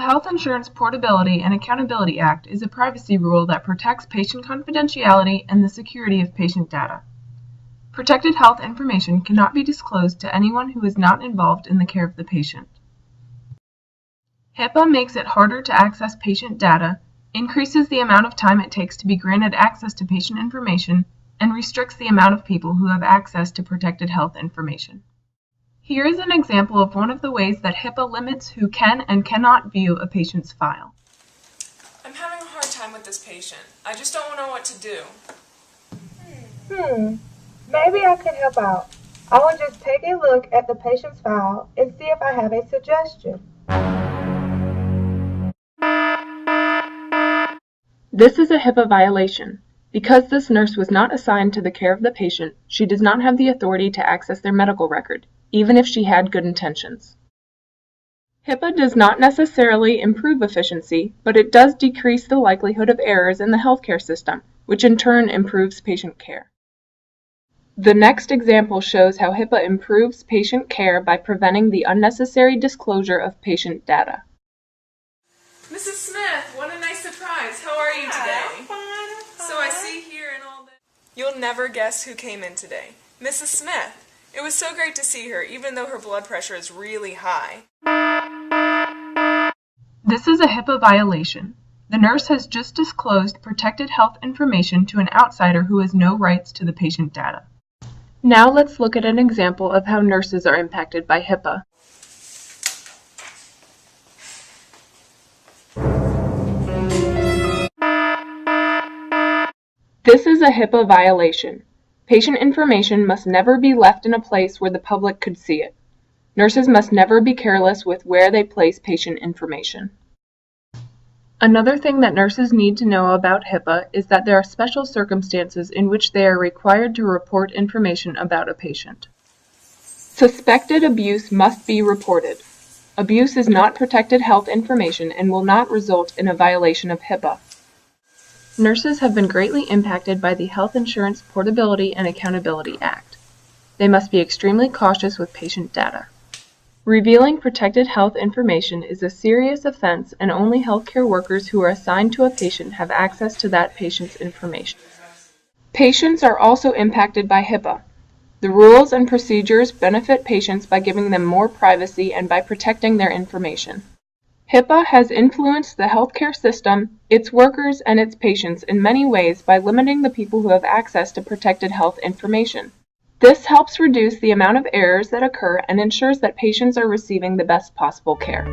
Health Insurance Portability and Accountability Act is a privacy rule that protects patient confidentiality and the security of patient data. Protected health information cannot be disclosed to anyone who is not involved in the care of the patient. Hipaa makes it harder to access patient data, increases the amount of time it takes to be granted access to patient information, and restricts the amount of people who have access to protected health information. Here is an example of one of the ways that Hipaa limits who can and cannot view a patient's file. I'm having a hard time with this patient. I just don't know what to do. Maybe I can help out. I will just take a look at the patient's file and see if I have a suggestion. This is a Hipaa violation. Because this nurse was not assigned to the care of the patient, she does not have the authority to access their medical record, even if she had good intentions. Hipaa does not necessarily improve efficiency, but it does decrease the likelihood of errors in the healthcare system, which in turn improves patient care. The next example shows how Hipaa improves patient care by preventing the unnecessary disclosure of patient data. Mrs. Smith, what a nice surprise. How are you today? I'm fine. So I see here in all this. You'll never guess who came in today. Mrs. Smith. It was so great to see her, even though her blood pressure is really high. This is a Hipaa violation. The nurse has just disclosed protected health information to an outsider who has no rights to the patient data. Now let's look at an example of how nurses are impacted by Hipaa. This is a Hipaa violation. Patient information must never be left in a place where the public could see it. Nurses must never be careless with where they place patient information. Another thing that nurses need to know about Hipaa is that there are special circumstances in which they are required to report information about a patient. Suspected abuse must be reported. Abuse is not protected health information and will not result in a violation of Hipaa. Nurses have been greatly impacted by the Health Insurance Portability and Accountability Act. They must be extremely cautious with patient data. Revealing protected health information is a serious offense, and only healthcare workers who are assigned to a patient have access to that patient's information. Patients are also impacted by Hipaa. The rules and procedures benefit patients by giving them more privacy and by protecting their information. Hipaa has influenced the healthcare system, its workers, and its patients in many ways by limiting the people who have access to protected health information. This helps reduce the amount of errors that occur and ensures that patients are receiving the best possible care.